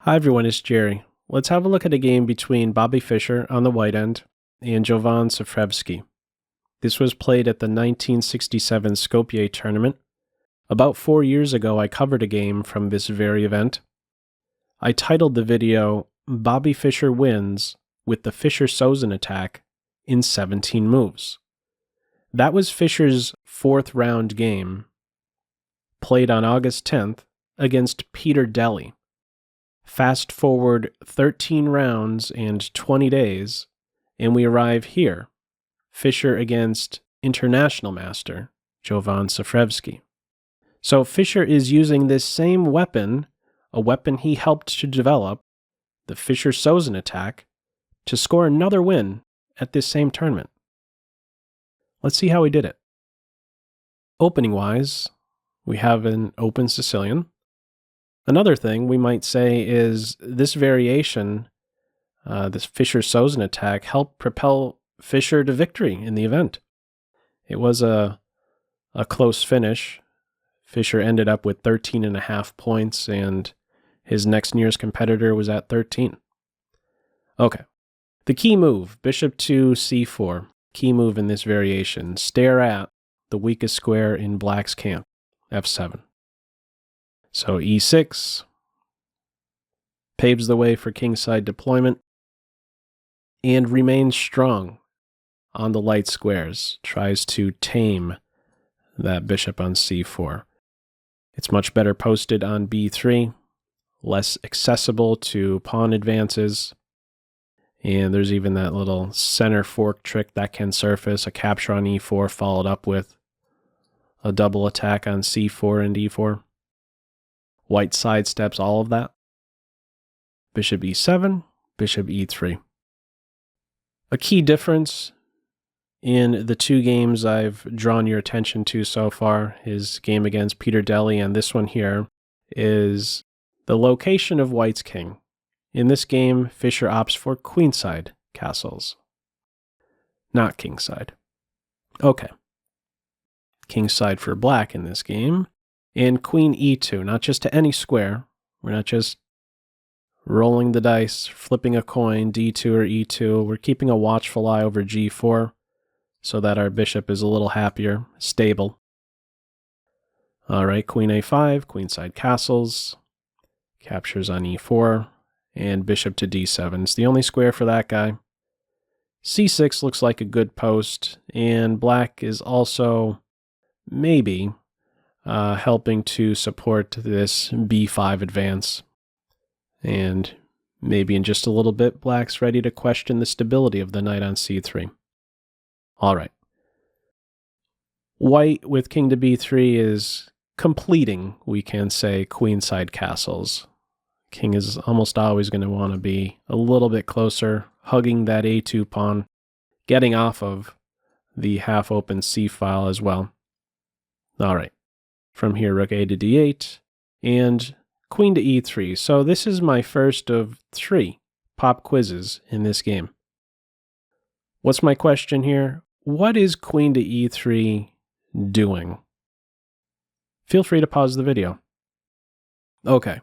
Hi everyone, it's Jerry. Let's have a look at a game between Bobby Fischer on the white end and Jovan Safrevsky. This was played at the 1967 Skopje tournament. About 4 years ago, I covered a game from this very event. I titled the video, Bobby Fischer Wins with the Fischer-Sozin Attack in 17 Moves. That was Fischer's fourth round game, played on August 10th against Peter Deli. Fast forward 13 rounds and 20 days, and we arrive here, Fischer against international master Jovan Safrevsky. So Fischer is using this same weapon, a weapon he helped to develop, the Fischer-Sozin Attack, to score another win at this same tournament. Let's see how he did it. Opening-wise, we have an open Sicilian. Another thing we might say is this variation, this Fischer-Sozin Attack, helped propel Fischer to victory in the event. It was a close finish. Fischer ended up with 13.5 points, and his next nearest competitor was at 13. Okay. The key move, bishop to c4. Key move in this variation, stare at the weakest square in black's camp, f7. So e6 paves the way for kingside deployment and remains strong on the light squares, tries to tame that bishop on c4. It's much better posted on b3, less accessible to pawn advances, and there's even that little center fork trick that can surface, a capture on e4 followed up with a double attack on c4 and e4. White sidesteps all of that. Bishop e7, bishop e3. A key difference in the two games I've drawn your attention to so far, his game against Peter Deli and this one here, is the location of White's king. In this game, Fischer opts for queenside castles, not kingside. Okay. Kingside for black in this game. And queen e2, not just to any square. We're not just rolling the dice, flipping a coin, d2 or e2. We're keeping a watchful eye over g4 so that our bishop is a little happier, stable. All right, queen a5, queenside castles, captures on e4, and bishop to d7. It's the only square for that guy. c6 looks like a good post, and black is also maybe helping to support this b5 advance. And maybe in just a little bit, black's ready to question the stability of the knight on c3. All right. White with king to b3 is completing, we can say, queenside castles. King is almost always going to want to be a little bit closer, hugging that a2 pawn, getting off of the half-open c-file as well. All right. From here, rook a to d8, and queen to e3. So this is my first of 3 pop quizzes in this game. What's my question here? What is queen to e3 doing? Feel free to pause the video. Okay.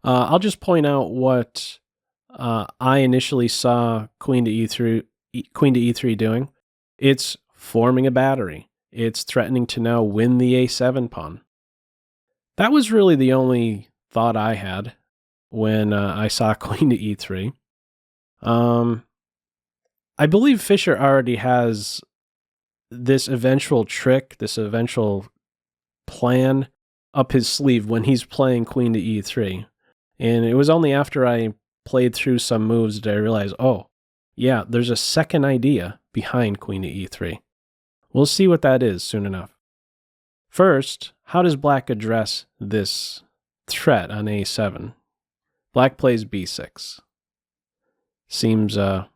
I'll just point out what I initially saw queen to e3 doing. It's forming a battery. It's threatening to now win the a7 pawn. That was really the only thought I had when I saw queen to e3. I believe Fischer already has this eventual trick, this eventual plan up his sleeve when he's playing queen to e3. And it was only after I played through some moves that I realized, oh, yeah, there's a second idea behind queen to e3. We'll see what that is soon enough. First, how does black address this threat on a7? Black plays b6. Seems good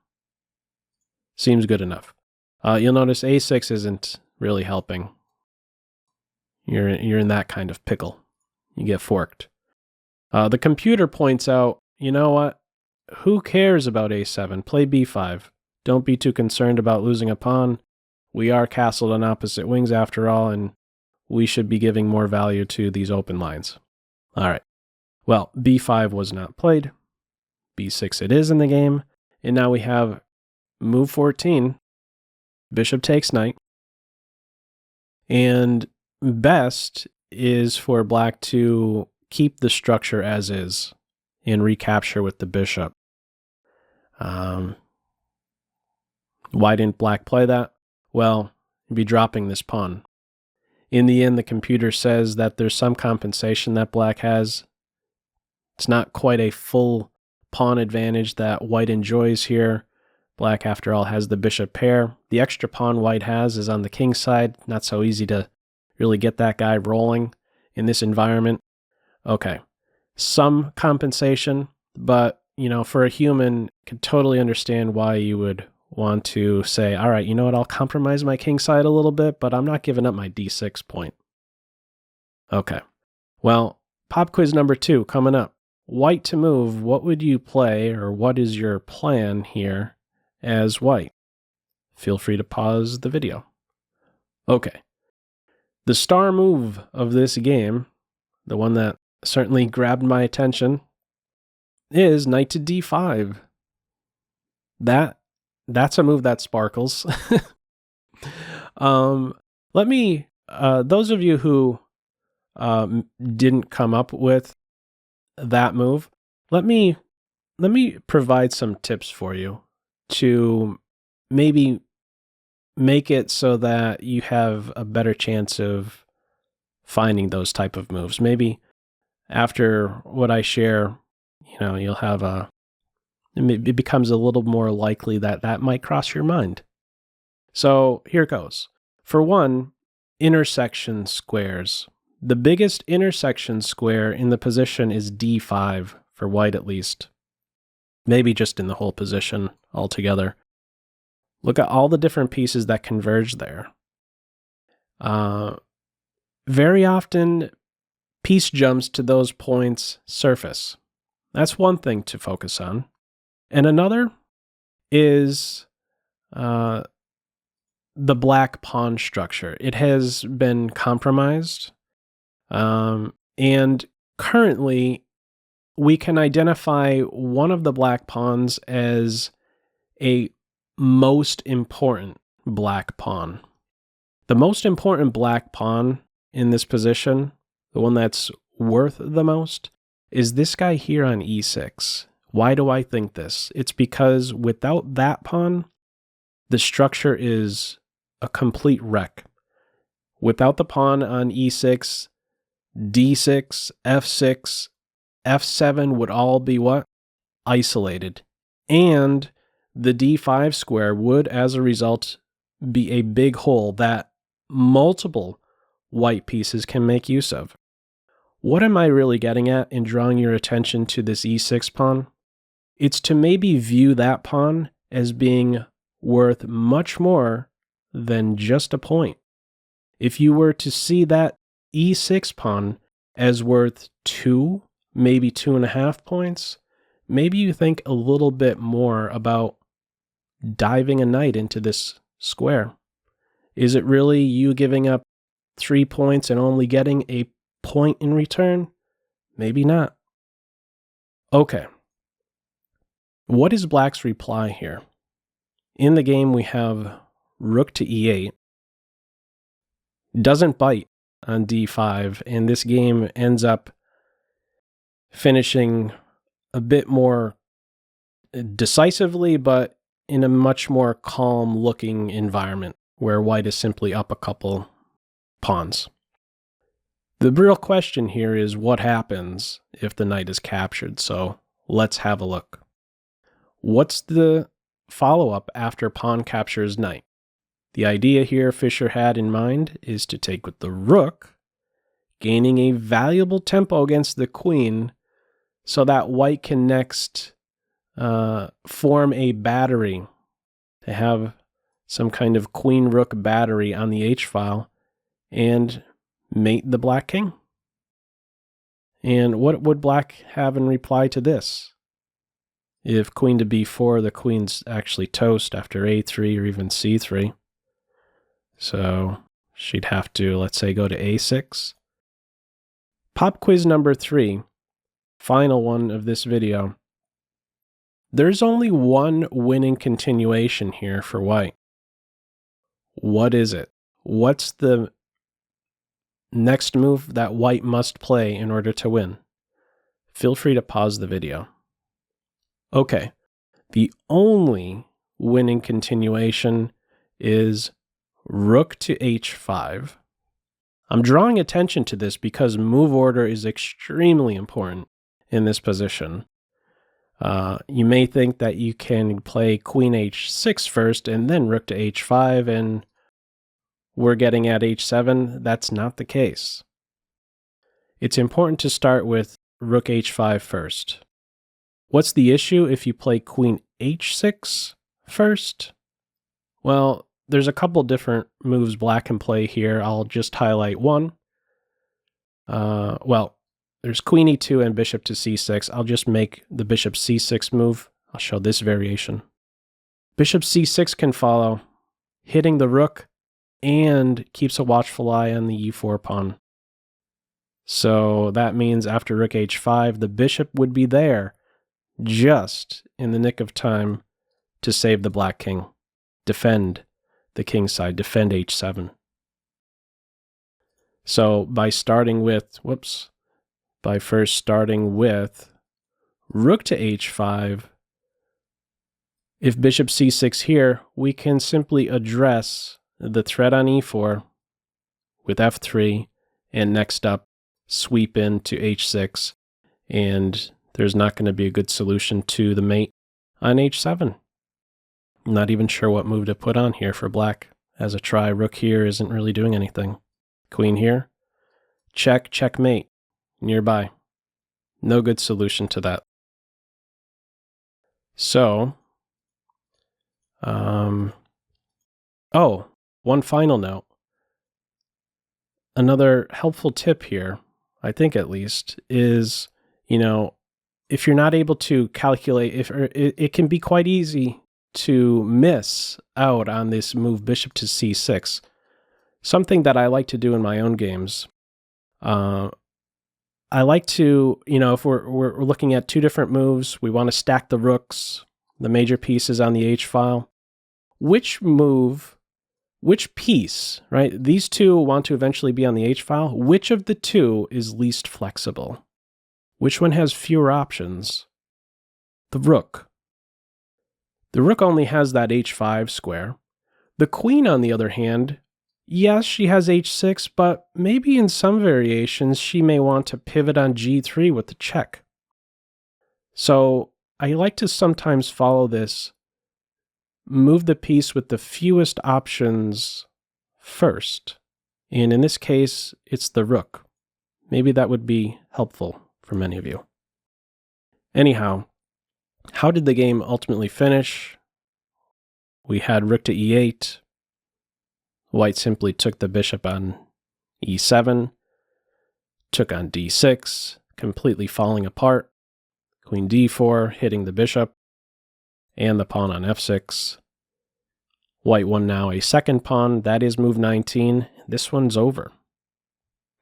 enough. You'll notice a6 isn't really helping. You're in that kind of pickle. You get forked. The computer points out, you know what? Who cares about a7? Play b5. Don't be too concerned about losing a pawn. We are castled on opposite wings after all, and we should be giving more value to these open lines. All right. Well, b5 was not played. b6 it is in the game. And now we have move 14. Bishop takes knight. And best is for black to keep the structure as is and recapture with the bishop. Why didn't black play that? Well, you'd be dropping this pawn. In the end, the computer says that there's some compensation that black has. It's not quite a full pawn advantage that white enjoys here. Black, after all, has the bishop pair. The extra pawn white has is on the king side. Not so easy to really get that guy rolling in this environment. Okay, some compensation, but, you know, for a human, could totally understand why you would want to say, all right, you know what, I'll compromise my king side a little bit, but I'm not giving up my d6 point. Okay, well, pop quiz number 2 coming up. White to move, what would you play, or what is your plan here as white? Feel free to pause the video. Okay, the star move of this game, the one that certainly grabbed my attention, is knight to d5. That's a move that sparkles. Let me, those of you who didn't come up with that move, let me provide some tips for you to maybe make it so that you have a better chance of finding those type of moves. Maybe after what I share, you know, you'll have it becomes a little more likely that that might cross your mind. So here goes. For one, intersection squares. The biggest intersection square in the position is d5, for white at least. Maybe just in the whole position altogether. Look at all the different pieces that converge there. Very often, piece jumps to those points surface. That's one thing to focus on. And another is the black pawn structure. It has been compromised. And currently, we can identify one of the black pawns as a most important black pawn. The most important black pawn in this position, the one that's worth the most, is this guy here on e6. Why do I think this? It's because without that pawn, the structure is a complete wreck. Without the pawn on e6, d6, f6, f7 would all be what? Isolated. And the d5 square would, as a result, be a big hole that multiple white pieces can make use of. What am I really getting at in drawing your attention to this e6 pawn? It's to maybe view that pawn as being worth much more than just a point. If you were to see that e6 pawn as worth 2, maybe 2.5 points, maybe you think a little bit more about diving a knight into this square. Is it really you giving up 3 points and only getting a point in return? Maybe not. Okay. What is black's reply here? In the game, we have rook to e8. Doesn't bite on d5, and this game ends up finishing a bit more decisively, but in a much more calm-looking environment, where white is simply up a couple pawns. The real question here is what happens if the knight is captured, so let's have a look. What's the follow-up after pawn captures knight? The idea here Fischer had in mind is to take with the rook, gaining a valuable tempo against the queen so that white can next form a battery, to have some kind of queen-rook battery on the h-file and mate the black king. And what would black have in reply to this? If queen to b4, the queen's actually toast after a3 or even c3. So she'd have to, let's say, go to a6. Pop quiz number 3. final one of this video. There's only one winning continuation here for white. What is it? What's the next move that white must play in order to win? Feel free to pause the video. Okay, the only winning continuation is rook to h5. I'm drawing attention to this because move order is extremely important in this position. You may think that you can play queen h6 first and then rook to h5 and we're getting at h7. That's not the case. It's important to start with rook h5 first. What's the issue if you play queen h6 first? Well, there's a couple different moves black can play here. I'll just highlight one. Well, there's queen e2 and bishop to c6. I'll just make the bishop c6 move. I'll show this variation. Bishop c6 can follow, hitting the rook and keeps a watchful eye on the e4 pawn. So that means after rook h5, the bishop would be there just in the nick of time to save the black king, defend the king side, defend h7. So by starting with, by first starting with rook to h5, if bishop c6 here, we can simply address the threat on e4 with f3, and next up, sweep into h6, and there's not going to be a good solution to the mate on h7. I'm not even sure what move to put on here for black. As a try, rook here isn't really doing anything. Queen here, check, checkmate, nearby. No good solution to that. So, oh, one final note. Another helpful tip here, I think at least, is, if you're not able to calculate, it can be quite easy to miss out on this move bishop to c6. Something that I like to do in my own games. I like to, if we're looking at two different moves, we want to stack the rooks, the major pieces on the h file. Which piece, right? These two want to eventually be on the h file. Which of the two is least flexible? Which one has fewer options? The rook. The rook only has that h5 square. The queen, on the other hand, yes, she has h6, but maybe in some variations she may want to pivot on g3 with the check. So I like to sometimes follow this, move the piece with the fewest options first. And in this case, it's the rook. Maybe that would be helpful for many of you. Anyhow, how did the game ultimately finish? We had rook to e8. White simply took the bishop on e7, took on d6, completely falling apart. Queen d4, hitting the bishop, and the pawn on f6. White won now a second pawn. That is move 19. This one's over.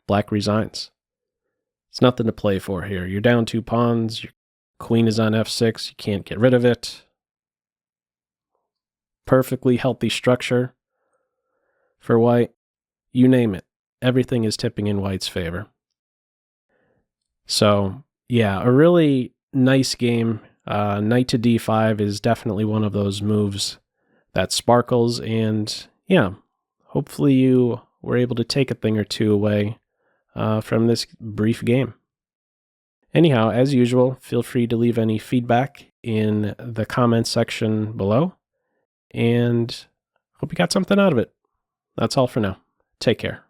Black resigns. It's nothing to play for here. You're down 2 pawns. Your queen is on f6. You can't get rid of it. Perfectly healthy structure for white. You name it. Everything is tipping in white's favor. So, yeah, a really nice game. Knight to d5 is definitely one of those moves that sparkles, and yeah, hopefully you were able to take a thing or two away from this brief game. Anyhow, as usual, feel free to leave any feedback in the comments section below, and hope you got something out of it. That's all for now. Take care.